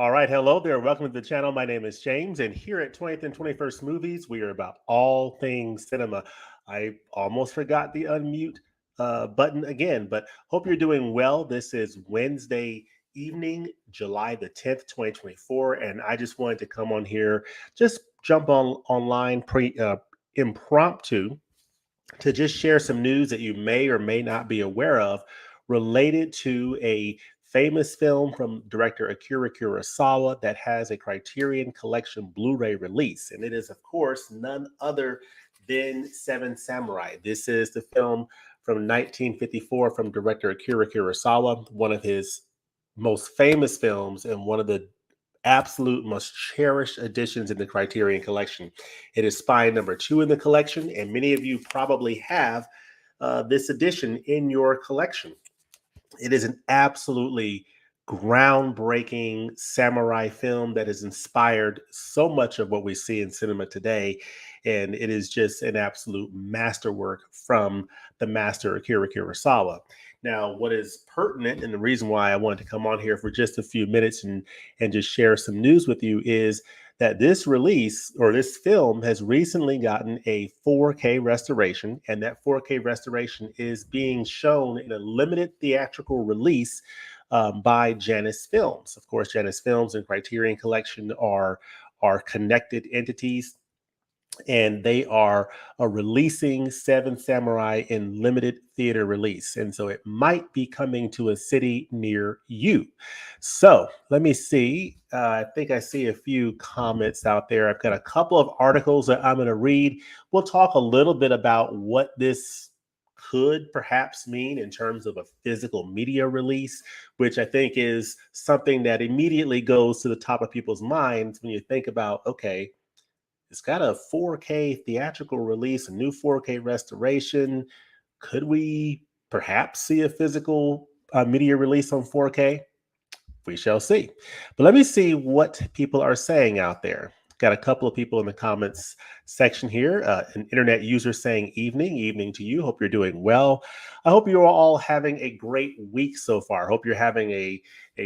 All right, hello there. Welcome to the channel. My name is James, and here at 20th and 21st Movies, we are about all things cinema. I almost forgot the unmute button again, but hope you're doing well. This is Wednesday evening, July the 10th, 2024, and I just wanted to come on here, just jump on online impromptu to just share some news that you may or may not be aware of related to a famous film from director Akira Kurosawa that has a Criterion Collection Blu-ray release. And it is, of course, none other than Seven Samurai. This is the film from 1954 from director Akira Kurosawa, one of his most famous films and one of the absolute most cherished additions in the Criterion Collection. It is spine number 2 in the collection, and many of you probably have this edition in your collection. It is an absolutely groundbreaking samurai film that has inspired so much of what we see in cinema today. And it is just an absolute masterwork from the master Akira Kurosawa. Now, what is pertinent and the reason why I wanted to come on here for just a few minutes and just share some news with you is that this release or this film has recently gotten a 4K restoration, and that 4K restoration is being shown in a limited theatrical release by Janus Films. Of course, Janus Films and Criterion Collection are connected entities, and they are releasing Seven Samurai in limited theater release. And so it might be coming to a city near you. So let me see. I think I see a few comments out there. I've got a couple of articles that I'm going to read. We'll talk a little bit about what this could perhaps mean in terms of a physical media release, which I think is something that immediately goes to the top of people's minds when you think about, okay, it's got a 4K theatrical release, a new 4K restoration. Could we perhaps see a physical media release on 4K? We shall see. But let me see what people are saying out there. Got a couple of people in the comments section here. An internet user saying evening to you. Hope you're doing well. I hope you're all having a great week so far. Hope you're having a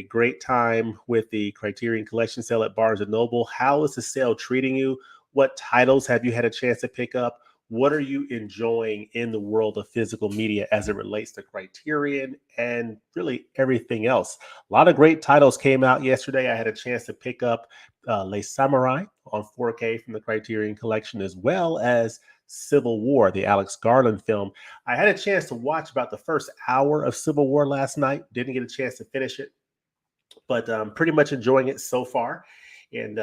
great time with the Criterion Collection sale at Barnes & Noble. How is the sale treating you? What titles have you had a chance to pick up? What are you enjoying in the world of physical media as it relates to Criterion and really everything else? A lot of great titles came out yesterday. I had a chance to pick up Les Samurai on 4K from the Criterion Collection, as well as Civil War, the Alex Garland film. I had a chance to watch about the first hour of Civil War last night. Didn't get a chance to finish it, but pretty much enjoying it so far. And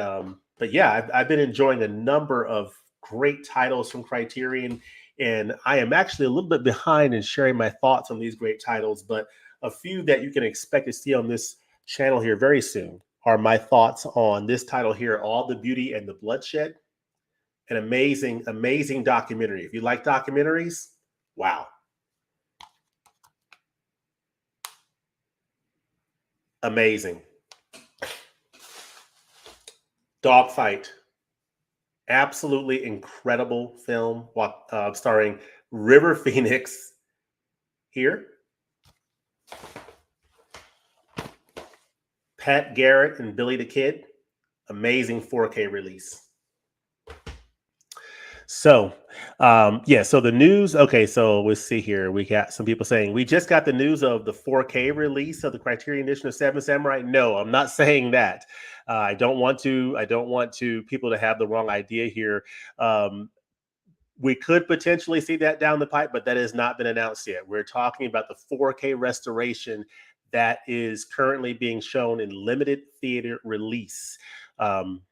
but yeah, I've been enjoying a number of great titles from Criterion, and I am actually a little bit behind in sharing my thoughts on these great titles, but a few that you can expect to see on this channel here very soon are my thoughts on this title here, All the Beauty and the Bloodshed. An amazing documentary. If you like documentaries, wow. Amazing. Dogfight. Absolutely incredible film starring River Phoenix here, Pat Garrett and Billy the Kid. Amazing 4K release. So, so the news. Okay, so let's see here. We got some people saying we just got the news of the 4K release of the Criterion edition of Seven Samurai. No, I'm not saying that. I don't want to people to have the wrong idea here. We could potentially see that down the pipe, but that has not been announced yet. We're talking about the 4K restoration that is currently being shown in limited theater release,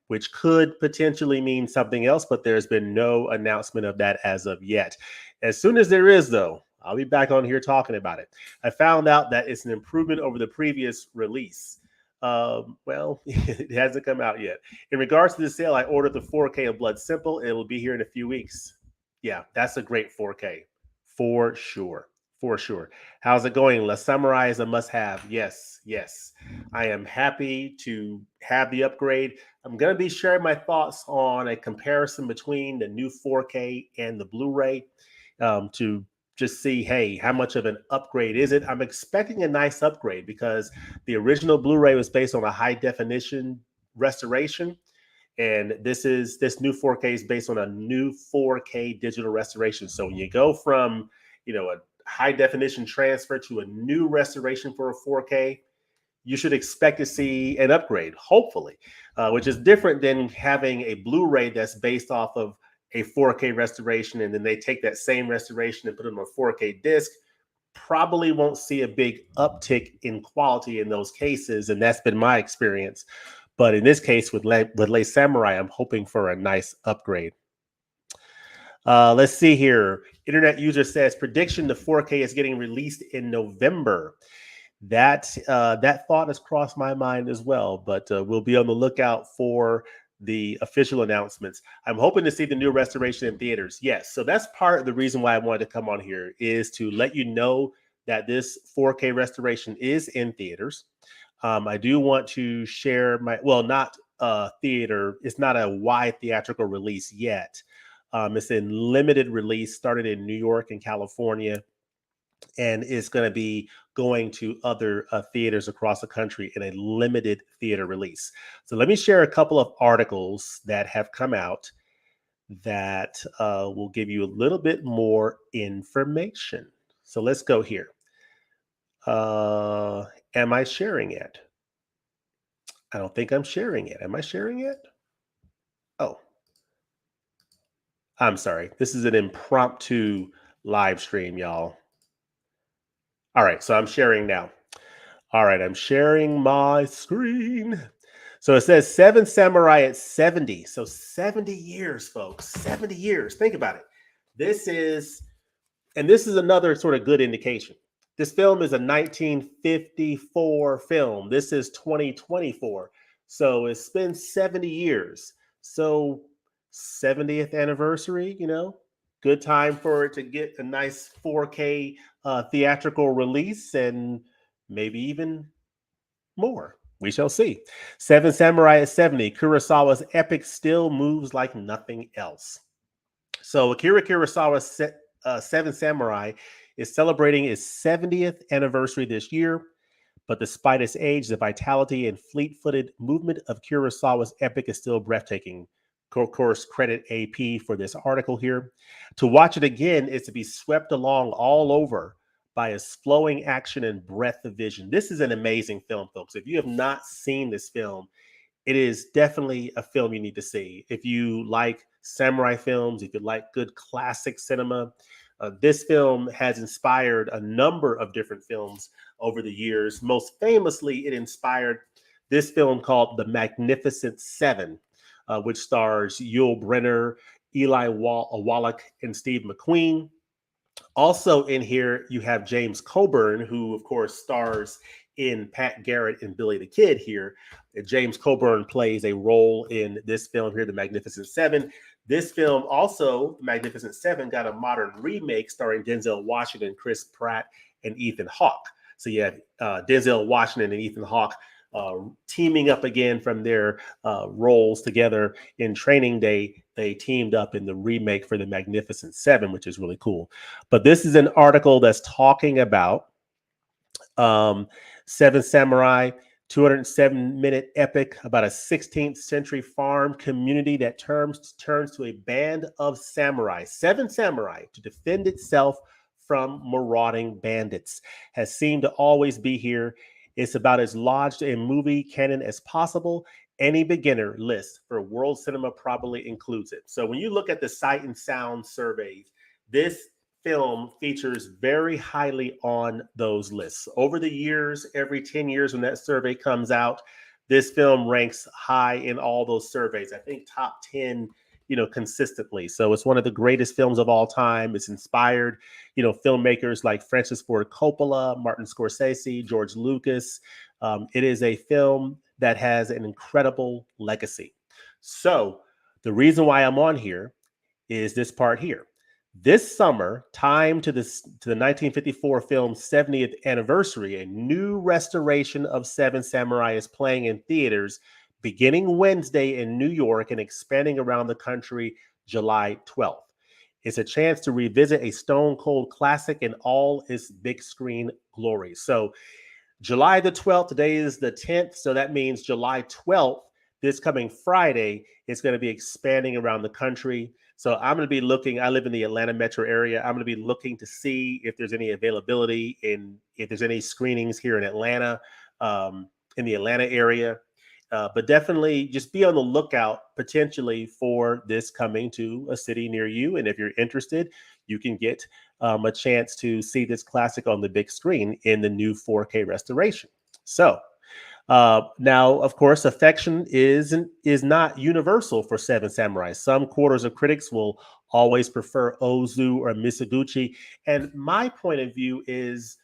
which could potentially mean something else, but there's been no announcement of that as of yet. As soon as there is, though, I'll be back on here talking about it. I found out that it's an improvement over the previous release. Well, it hasn't come out yet. In regards to the sale, I ordered the 4K of Blood Simple. It'll be here in a few weeks. Yeah, that's a great 4K for sure. For sure. How's it going? La Samurai is a must-have. Yes. I am happy to have the upgrade. I'm going to be sharing my thoughts on a comparison between the new 4K and the Blu-ray to just see, hey, how much of an upgrade is it? I'm expecting a nice upgrade because the original Blu-ray was based on a high definition restoration, and this new 4K is based on a new 4K digital restoration. So when you go from, a high definition transfer to a new restoration for a 4K, you should expect to see an upgrade, hopefully, which is different than having a Blu-ray that's based off of a 4K restoration, and then they take that same restoration and put it on a 4K disc. Probably won't see a big uptick in quality in those cases, and that's been my experience. But in this case, with Les Samurai, I'm hoping for a nice upgrade. Let's see here. Internet user says prediction: the 4K is getting released in November. That thought has crossed my mind as well, but we'll be on the lookout for the official announcements. I'm hoping to see the new restoration in theaters. Yes, so that's part of the reason why I wanted to come on here, is to let you know that this 4K restoration is in theaters. I do want to share not theater. It's not a wide theatrical release yet. It's in limited release, started in New York and California, and is going to be going to other theaters across the country in a limited theater release. So let me share a couple of articles that have come out that will give you a little bit more information. So let's go here. Am I sharing it? I don't think I'm sharing it. Am I sharing it? Oh, I'm sorry. This is an impromptu live stream, y'all. All right, so I'm sharing now. All right, I'm sharing my screen. So it says Seven Samurai at 70. So 70 years, folks. 70 years. Think about it. This is another sort of good indication. This film is a 1954 film. This is 2024. So it's been 70 years. So 70th anniversary, good time for it to get a nice 4K theatrical release, and maybe even more. We shall see. Seven Samurai at 70. Kurosawa's epic still moves like nothing else. So Akira Kurosawa's Seven Samurai is celebrating its 70th anniversary this year. But despite its age, the vitality and fleet-footed movement of Kurosawa's epic is still breathtaking. Of course, credit AP for this article here. To watch it again is to be swept along all over by its flowing action and breadth of vision. This is an amazing film, folks. If you have not seen this film, it is definitely a film you need to see. If you like samurai films, if you like good classic cinema, this film has inspired a number of different films over the years. Most famously, it inspired this film called The Magnificent Seven, which stars Yul Brynner, Eli Wallach, and Steve McQueen. Also in here, you have James Coburn, who, of course, stars in Pat Garrett and Billy the Kid here. James Coburn plays a role in this film here, The Magnificent Seven. This film also, The Magnificent Seven, got a modern remake starring Denzel Washington, Chris Pratt, and Ethan Hawke. So you have Denzel Washington and Ethan Hawke teaming up again from their roles together in Training Day. They teamed up in the remake for The Magnificent Seven, which is really cool. But this is an article that's talking about Seven Samurai, 207-minute epic about a 16th century farm community that turns to a band of samurai, seven samurai, to defend itself from marauding bandits. Has seemed to always be here. It's about as lodged in movie canon as possible. Any beginner list for world cinema probably includes it. So when you look at the Sight and Sound surveys, this film features very highly on those lists. Over the years, every 10 years when that survey comes out, this film ranks high in all those surveys. I think top 10, consistently. So it's one of the greatest films of all time. It's inspired, filmmakers like Francis Ford Coppola, Martin Scorsese, George Lucas. It is a film that has an incredible legacy. So the reason why I'm on here is this part here. This summer, timed to the 1954 film's 70th anniversary, a new restoration of Seven Samurai is playing in theaters beginning Wednesday in New York and expanding around the country July 12th. It's a chance to revisit a stone cold classic in all its big screen glory. So July the 12th, today is the 10th. So that means July 12th, this coming Friday, it's going to be expanding around the country. So I'm going to be looking, I live in the Atlanta metro area. I'm going to be looking to see if there's any availability if there's any screenings here in Atlanta, in the Atlanta area. But definitely just be on the lookout potentially for this coming to a city near you. And if you're interested, you can get a chance to see this classic on the big screen in the new 4K restoration. So now, of course, affection is not universal for Seven Samurai. Some quarters of critics will always prefer Ozu or Misoguchi, and my point of view is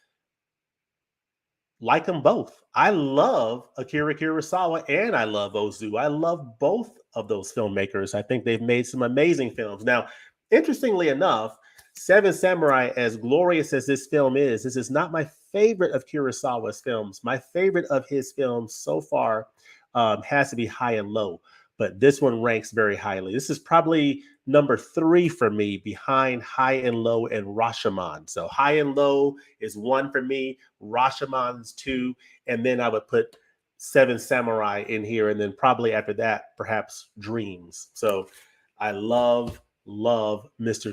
like them both. I love Akira Kurosawa and I love Ozu. I love both of those filmmakers. I think they've made some amazing films. Now, interestingly enough, Seven Samurai, as glorious as this film is, this is not my favorite of Kurosawa's films. My favorite of his films so far has to be High and Low, but this one ranks very highly. This is probably number 3 for me behind High and Low and Rashomon. So High and Low is 1 for me, Rashomon's 2, and then I would put Seven Samurai in here, and then probably after that, perhaps Dreams. So I love Mr.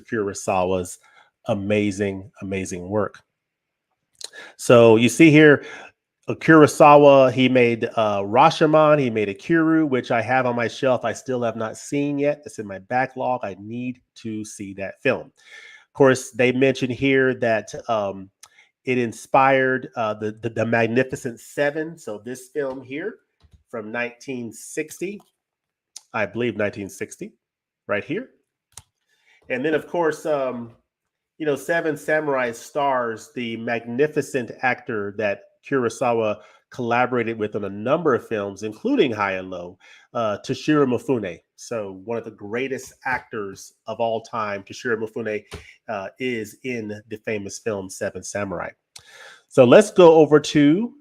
Kurosawa's amazing work. So you see here, Kurosawa, he made Rashomon, he made Akiru, which I have on my shelf. I still have not seen yet. It's in my backlog. I need to see that film. Of course, they mentioned here that it inspired the Magnificent Seven. So this film here from 1960, I believe 1960, right here. And then, of course, Seven Samurai stars the magnificent actor that Kurosawa collaborated with on a number of films, including High and Low, Toshiro Mifune. So one of the greatest actors of all time, Toshiro Mifune, is in the famous film Seven Samurai. So let's go over to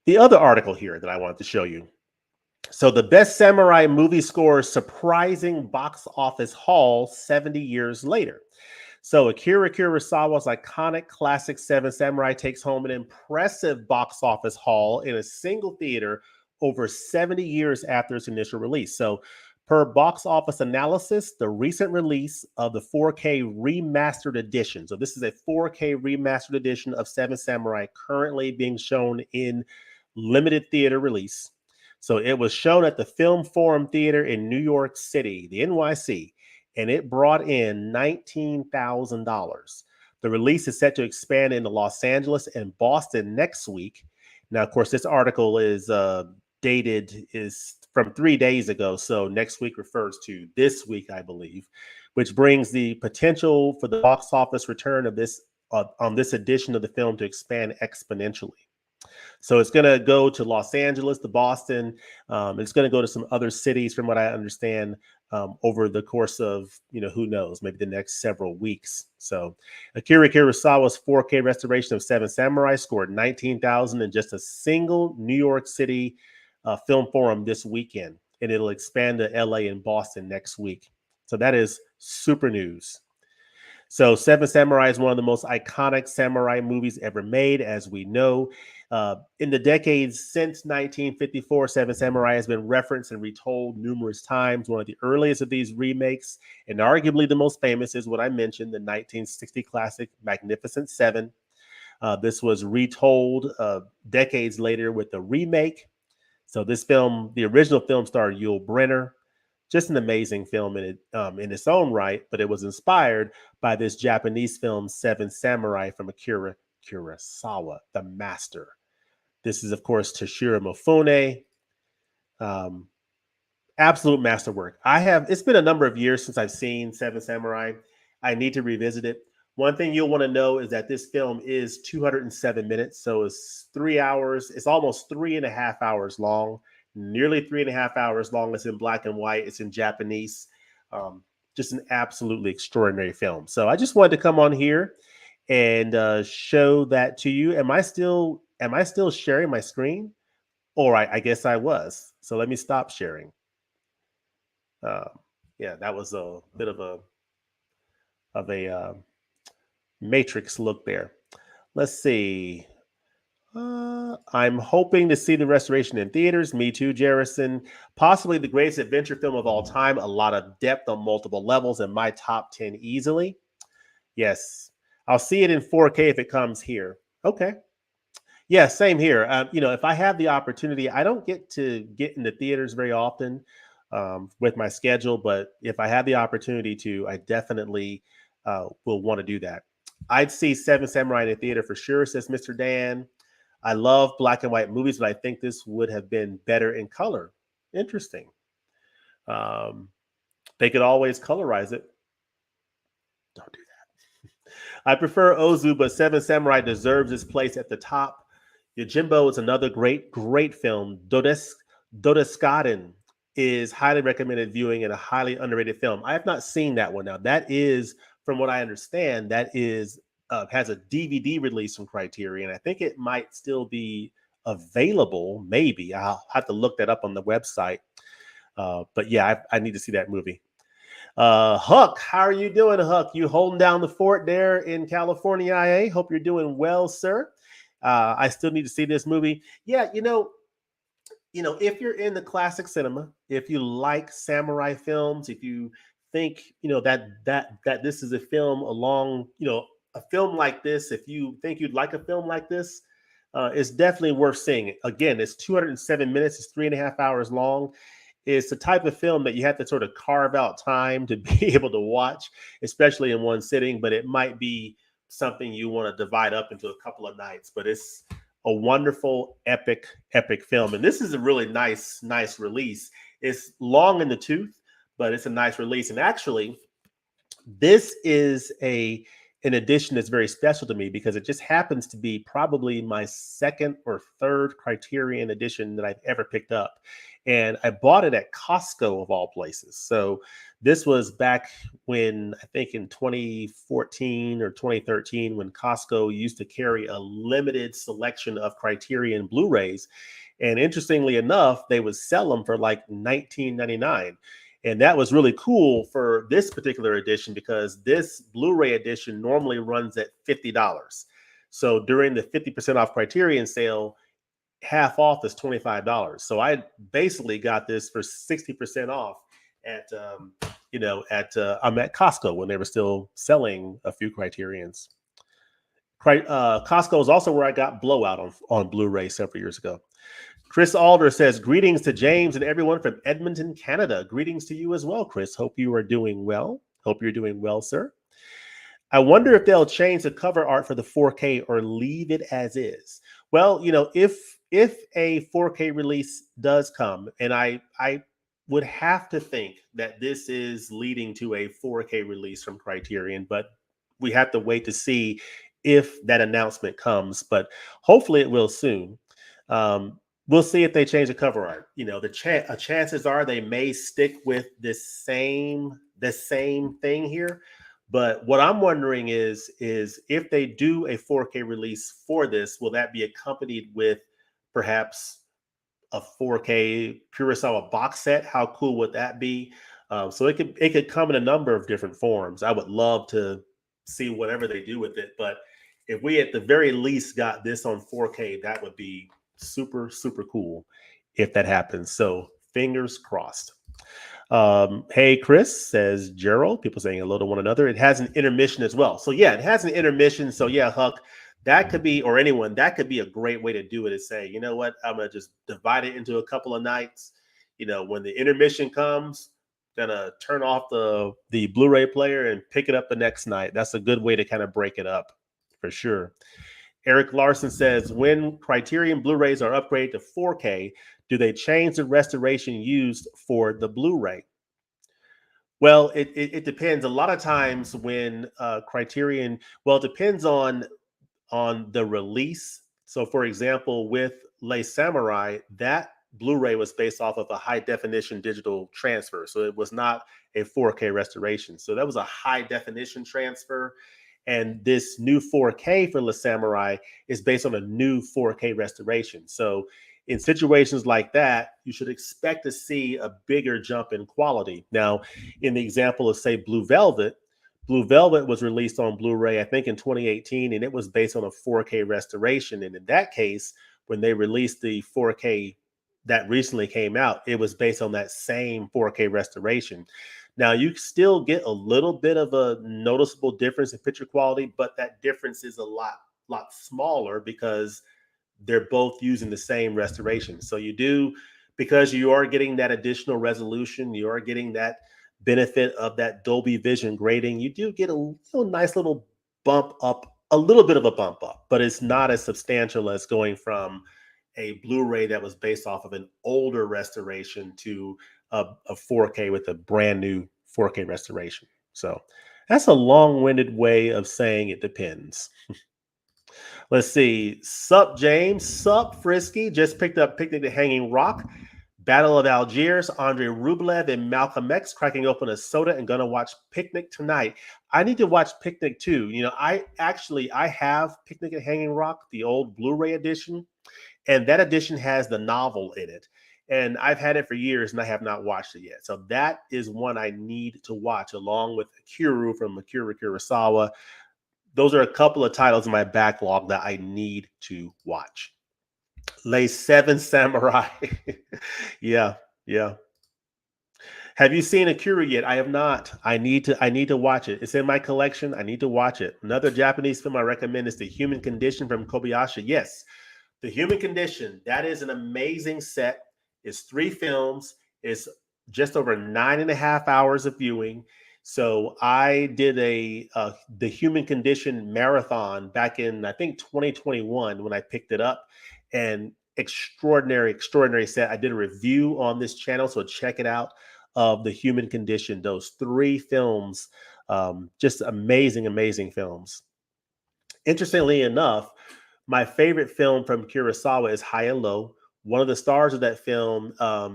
the other article here that I wanted to show you. So the best samurai movie scores surprising box office haul 70 years later. So Akira Kurosawa's iconic classic Seven Samurai takes home an impressive box office haul in a single theater over 70 years after its initial release. So per box office analysis, the recent release of the 4K remastered edition. So this is a 4K remastered edition of Seven Samurai currently being shown in limited theater release. So it was shown at the Film Forum Theater in New York City, the NYC, and it brought in $19,000. The release is set to expand into Los Angeles and Boston next week. Now, of course, this article is dated is from 3 days ago, so next week refers to this week, I believe, which brings the potential for the box office return of this on this edition of the film to expand exponentially. So it's going to go to Los Angeles, to Boston. It's going to go to some other cities, from what I understand, over the course of, who knows, maybe the next several weeks. So Akira Kurosawa's 4K restoration of Seven Samurai scored 19,000 in just a single New York City film forum this weekend, and it'll expand to LA and Boston next week. So that is super news. So Seven Samurai is one of the most iconic samurai movies ever made, as we know. In the decades since 1954, Seven Samurai has been referenced and retold numerous times. One of the earliest of these remakes, and arguably the most famous, is what I mentioned, the 1960 classic Magnificent Seven. This was retold decades later with the remake. So this film, the original film, starred Yul Brynner. Just an amazing film in its own right, but it was inspired by this Japanese film, Seven Samurai, from Akira Kurosawa, the master. This is, of course, Toshiro Mifune. Absolute masterwork. It's been a number of years since I've seen Seven Samurai. I need to revisit it. One thing you'll want to know is that this film is 207 minutes. So it's 3 hours. It's almost 3.5 hours long, nearly 3.5 hours long. It's in black and white. It's in Japanese. Just an absolutely extraordinary film. So I just wanted to come on here and show that to you. Am I still sharing my screen? Or I guess I was. So let me stop sharing. Yeah, that was a bit of a of a Matrix look there. Let's see. I'm hoping to see the restoration in theaters. Me too, Jerrison. Possibly the greatest adventure film of all time. A lot of depth on multiple levels in my top 10 easily. Yes. I'll see it in 4K if it comes here. Okay. Yeah, same here. If I have the opportunity, I don't get to get into theaters very often with my schedule, but if I have the opportunity to, I definitely will want to do that. I'd see Seven Samurai in a theater for sure, says Mr. Dan. I love black and white movies, but I think this would have been better in color. Interesting. Um, they could always colorize it. Don't do that. I prefer Ozu, but Seven Samurai deserves its place at the top. Yojimbo is another great film. Dodeskaden is highly recommended viewing and a highly underrated film. I have not seen that one. Now that is, from what I understand, that is has a DVD release from Criterion. I think it might still be available. Maybe I'll have to look that up on the website. But yeah, I need to see that movie. Huck, how are you doing, Huck? You holding down the fort there in California, IA? Hope you're doing well, sir. I still need to see this movie. Yeah, if you're in the classic cinema, if you like samurai films, if you think, that this is a film along, a film like this, if you think you'd like a film like this, it's definitely worth seeing. Again, it's 207 minutes, it's 3.5 hours long. It's the type of film that you have to sort of carve out time to be able to watch, especially in one sitting, but it might be something you want to divide up into a couple of nights. But it's a wonderful, epic film. And this is a really nice release. It's long in the tooth, but it's a nice release. And actually, this is an edition that's very special to me because it just happens to be probably my second or third Criterion edition that I've ever picked up. And I bought it at Costco of all places. So this was back when, I think in 2014 or 2013, when Costco used to carry a limited selection of Criterion Blu-rays. And interestingly enough, they would sell them for like $19.99. And that was really cool for this particular edition because this Blu-ray edition normally runs at $50. So during the 50% off Criterion sale, half off is $25. So I basically got this for 60% off I'm at Costco when they were still selling a few Criterions. Costco is also where I got Blowout on Blu-ray several years ago. Chris Alder says, greetings to James and everyone from Edmonton, Canada. Greetings to you as well, Chris. Hope you are doing well. Hope you're doing well, sir. I wonder if they'll change the cover art for the 4K or leave it as is. Well, if a 4K release does come, and I would have to think that this is leading to a 4K release from Criterion, but we have to wait to see if that announcement comes. But hopefully it will soon. We'll see if they change the cover art. The chances are they may stick with the same thing here. But what I'm wondering is if they do a 4K release for this, will that be accompanied with perhaps a 4K Kurosawa box set? How cool would that be? So it could come in a number of different forms. I would love to see whatever they do with it. But if we at the very least got this on 4K, that would be super cool if that happens. So fingers crossed. Hey, Chris, says Gerald. People saying hello to one another. It has an intermission as well. So yeah, it has an intermission. So yeah, Huck, that could be, or anyone, that could be a great way to do it, is say, you know what, I'm gonna just divide it into a couple of nights. When the intermission comes, gonna turn off the Blu-ray player and pick it up the next night. That's a good way to kind of break it up for sure. Eric Larson says, when Criterion Blu-rays are upgraded to 4K, do they change the restoration used for the Blu-ray? Well, it depends. A lot of times when Criterion, well, it depends on the release. So, for example, with Les Samurai, that Blu-ray was based off of a high definition digital transfer. So it was not a 4K restoration. So that was a high definition transfer. And this new 4K for Les Samurai is based on a new 4K restoration. So in situations like that, you should expect to see a bigger jump in quality. Now, in the example of, say, Blue Velvet Blue Velvet was released on Blu-ray, I think, in 2018, and it was based on a 4K restoration. And in that case, when they released the 4K that recently came out, it was based on that same 4K restoration. Now you still get a little bit of a noticeable difference in picture quality, but that difference is a lot smaller because they're both using the same restoration. So you do, because you are getting that additional resolution, you are getting that benefit of that Dolby Vision grading, you do get a little nice little bump up, a little bit of a bump up, but it's not as substantial as going from a Blu-ray that was based off of an older restoration to a 4K with a brand new 4K restoration. So that's a long-winded way of saying it depends. Let's see. Sup, James. Sup, Frisky. Just picked up Picnic the Hanging Rock. Battle of Algiers. Andre Rublev and Malcolm X cracking open a soda and gonna watch Picnic tonight. I need to watch Picnic too. I have Picnic at Hanging Rock, the old Blu-ray edition, and that edition has the novel in it. And I've had it for years and I have not watched it yet. So that is one I need to watch along with Akiru from Akira Kurosawa. Those are a couple of titles in my backlog that I need to watch. Les Seven Samurai. Yeah, yeah. Have you seen Akira yet? I have not. I need to watch it. It's in my collection. I need to watch it. Another Japanese film I recommend is The Human Condition from Kobayashi. Yes, The Human Condition. That is an amazing set. It's 3 films. It's just over 9.5 hours of viewing. So I did a The Human Condition marathon back in, I think, 2021 when I picked it up, and extraordinary set. I did a review on this channel, so check it out, of The Human Condition. Those 3 films, just amazing films. Interestingly enough, my favorite film from Kurosawa is High and Low. One of the stars of that film, uh,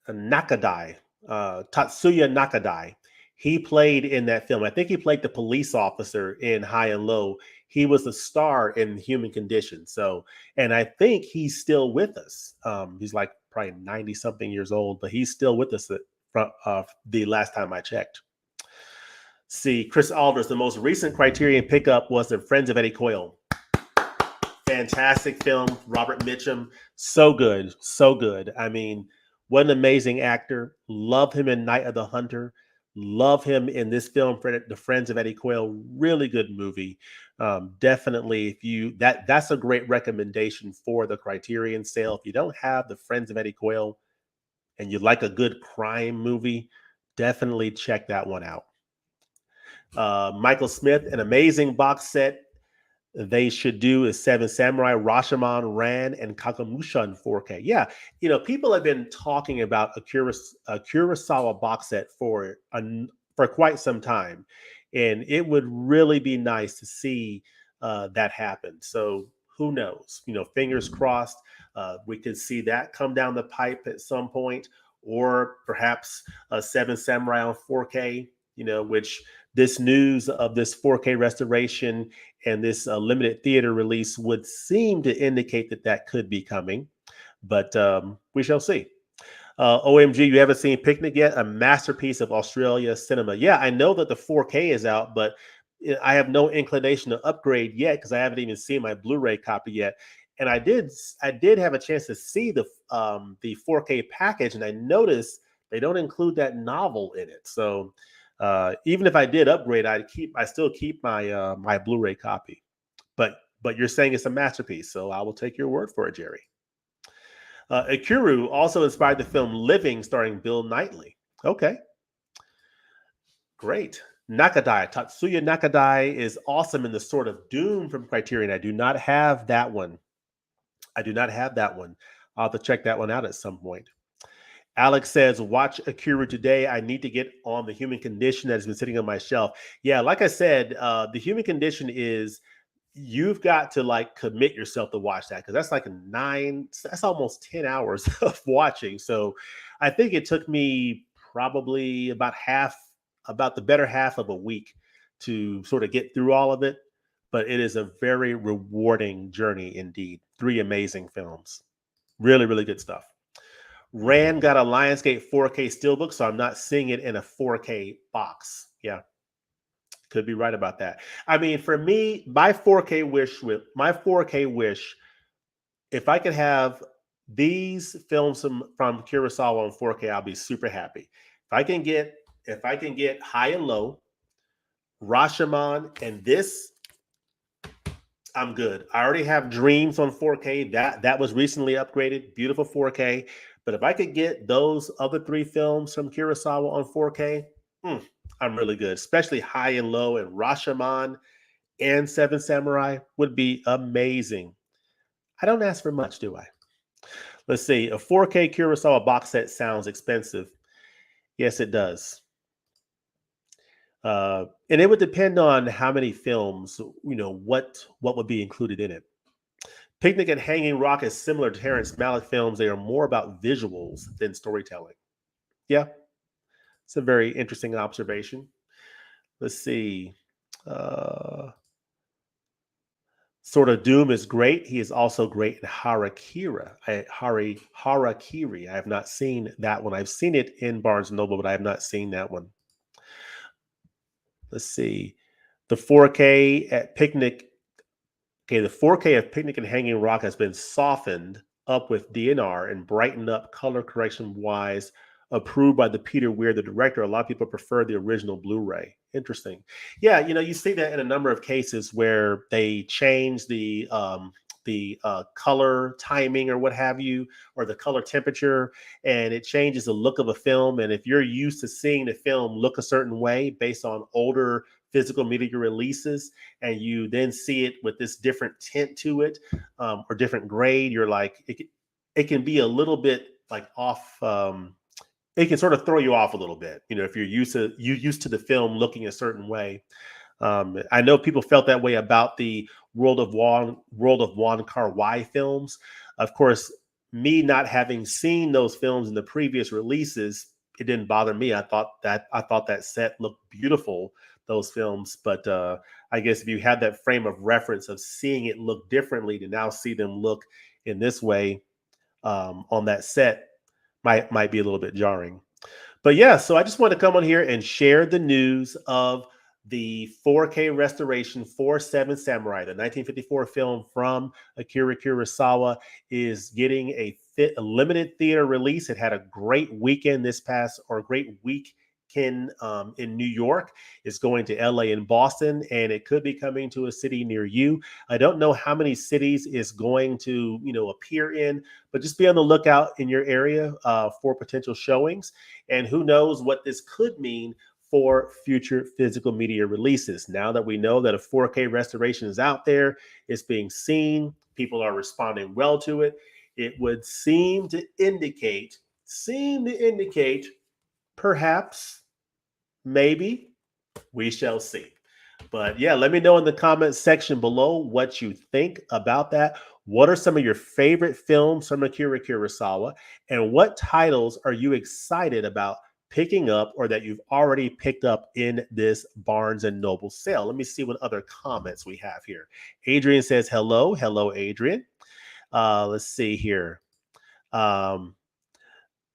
Nakadai, Tatsuya Nakadai. He played in that film. I think he played the police officer in High and Low. He was the star in Human Condition. So, and I think he's still with us. He's like probably 90 something years old, but he's still with us from the last time I checked. See, Chris Alders, the most recent Criterion pickup was The Friends of Eddie Coyle. Fantastic film. Robert Mitchum, so good, so good. I mean, what an amazing actor. Love him in Night of the Hunter. Love him in this film, The Friends of Eddie Coyle. Really good movie. Definitely, if you that's a great recommendation for the Criterion sale. If you don't have The Friends of Eddie Coyle and you like a good crime movie, definitely check that one out. Michael Smith, an amazing box set they should do is Seven Samurai, Rashomon, Ran, and Kakamusha in 4K. Yeah, people have been talking about a Kurosawa box set for quite some time, and it would really be nice to see that happen. So who knows? Fingers crossed. We could see that come down the pipe at some point, or perhaps a Seven Samurai on 4K. Which this news of this 4K restoration and this limited theater release would seem to indicate that could be coming, but we shall see. OMG, you haven't seen Picnic yet? A masterpiece of Australia cinema. Yeah, I know that the 4K is out, but I have no inclination to upgrade yet because I haven't even seen my Blu-ray copy yet. And I did have a chance to see the 4K package, and I noticed they don't include that novel in it. So even if I did upgrade, I still keep my my Blu-ray copy. But you're saying it's a masterpiece, so I will take your word for it, Jerry. Akira also inspired the film Living, starring Bill Knightley. Okay, great. Nakadai, Tatsuya Nakadai is awesome in the Sword of Doom from Criterion. I do not have that one. I'll have to check that one out at some point. Alex says, watch Akira today. I need to get on The Human Condition that has been sitting on my shelf. Yeah, like I said, The Human Condition is, you've got to like commit yourself to watch that, because that's almost 10 hours of watching. So I think it took me probably about the better half of a week to sort of get through all of it. But it is a very rewarding journey indeed. 3 amazing films. Really, really good stuff. Rand got a Lionsgate 4K steelbook, so I'm not seeing it in a 4K box. Yeah, could be right about that. I mean, for me, my 4K wish, if I could have these films from Kurosawa on 4K, I'll be super happy. If I can get High and Low, Rashomon, and this, I'm good. I already have Dreams on 4K. That was recently upgraded, beautiful 4K. But if I could get those other three films from Kurosawa on 4K, mm, I'm really good. Especially High and Low and Rashomon and Seven Samurai would be amazing. I don't ask for much, do I? Let's see. A 4K Kurosawa box set sounds expensive. Yes, it does. And it would depend on how many films, what would be included in it. Picnic and Hanging Rock is similar to Terrence Malick films. They are more about visuals than storytelling. Yeah, it's a very interesting observation. Let's see. Uh, Sort of Doom is great. He is also great in Harakiri. I have not seen that one. I've seen it in Barnes and Noble, but I have not seen that one. Let's see. The 4K at Picnic. Okay, the 4K of Picnic and Hanging Rock has been softened up with DNR and brightened up color correction wise, approved by the Peter Weir, the director. A lot of people prefer the original Blu-ray. Interesting. Yeah, you see that in a number of cases where they change the color timing or what have you, or the color temperature, and it changes the look of a film. And if you're used to seeing the film look a certain way based on older physical media releases, and you then see it with this different tint to it, or different grade, you're like, it can be a little bit like off. It can sort of throw you off a little bit, if you're used to the film looking a certain way. I know people felt that way about the World of Wong Kar-wai films. Of course, me not having seen those films in the previous releases, it didn't bother me. I thought that set looked beautiful, those films. But I guess if you had that frame of reference of seeing it look differently, to now see them look in this way, on that set, might be a little bit jarring. But yeah, so I just wanted to come on here and share the news of the 4K restoration for Seven Samurai. The 1954 film from Akira Kurosawa is getting a limited theater release. It had a great weekend great week in New York. It's going to LA and Boston, and it could be coming to a city near you. I don't know how many cities is going to appear in, but just be on the lookout in your area for potential showings. And who knows what this could mean for future physical media releases. Now that we know that a 4K restoration is out there, it's being seen, people are responding well to it, it would seem to indicate, perhaps, maybe, we shall see. But yeah, let me know in the comments section below what you think about that. What are some of your favorite films from Akira Kurosawa? And what titles are you excited about picking up, or that you've already picked up in this Barnes and Noble sale? Let me see what other comments we have here. Adrian says, hello. Hello, Adrian. Let's see here.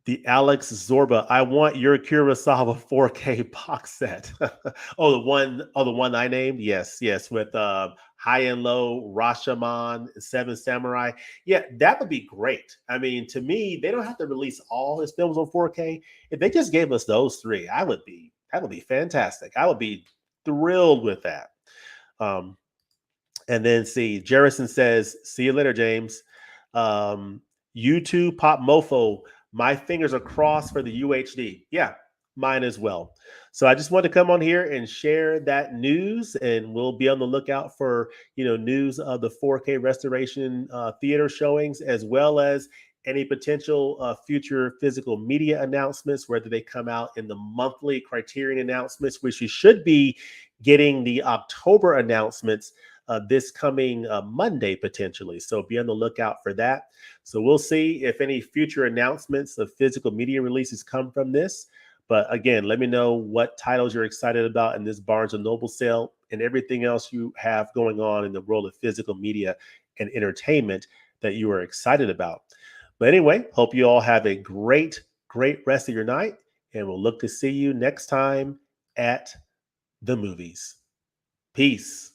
The Alex Zorba, I want your Kurosawa 4K box set. The one I named. Yes, with High and Low, Rashomon, Seven Samurai. Yeah, that would be great. I mean, to me, they don't have to release all his films on 4K. If they just gave us those three, that would be fantastic. I would be thrilled with that. And then see, Jerrison says, see you later, James. YouTube Pop Mofo, my fingers are crossed for the UHD. Yeah, mine as well. So I just want to come on here and share that news, and we'll be on the lookout for news of the 4K restoration theater showings, as well as any potential future physical media announcements, whether they come out in the monthly Criterion announcements, which we should be getting the October announcements this coming Monday, potentially. So be on the lookout for that. So we'll see if any future announcements of physical media releases come from this. But again, let me know what titles you're excited about in this Barnes & Noble sale, and everything else you have going on in the world of physical media and entertainment that you are excited about. But anyway, hope you all have a great rest of your night. And we'll look to see you next time at the movies. Peace.